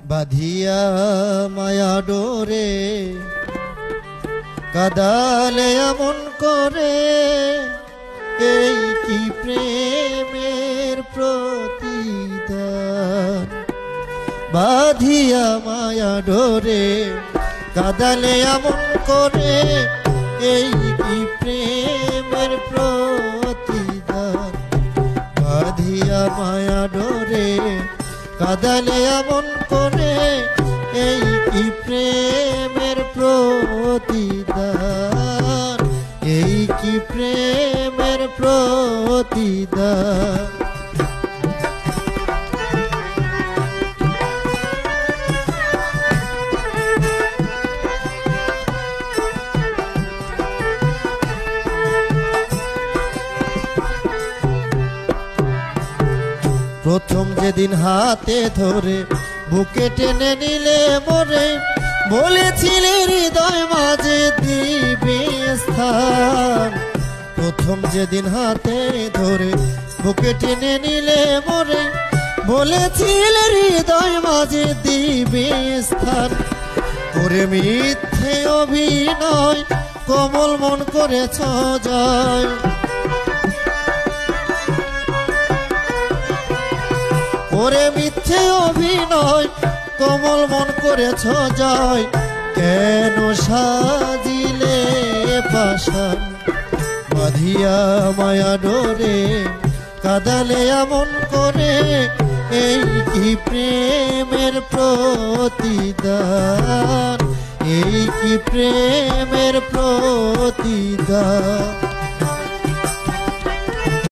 বাঁধিয়া মায়া ডোরে কাদালে এমন করে, এই কি প্রেমের প্রতিদান। বাঁধিয়া মায়া ডোরে কাদালে এমন করে, এই কি প্রেমের প্রতিদান। বাঁধিয়া মায়া ডোরে কাদালে এমন করে, এই কি প্রেমের প্রতিদান। এই কি প্রেমের প্রতিদান। প্রথম যেদিন হাতে ধরে বুকে টেনে নিলে মোরে, বলেছিলে হৃদয় মাঝে দিবে স্থান। প্রথম যেদিন হাতে ধরে বুকে টেনে নিলে মোরে, বলেছিলে হৃদয় মাঝে দিবে স্থান। করে মিথ্যে অভিনয় কোমল মন করেছ জয়। ওরে মিথ্যে অভিনয় কোমল মন করেছ জয়। কেন সাজিলে পাষাণ বাঁধিয়া মায়া ডোরে কাদালে এমন করে, এই কি প্রেমের প্রতিদান। এই কি প্রেমের প্রতিদান।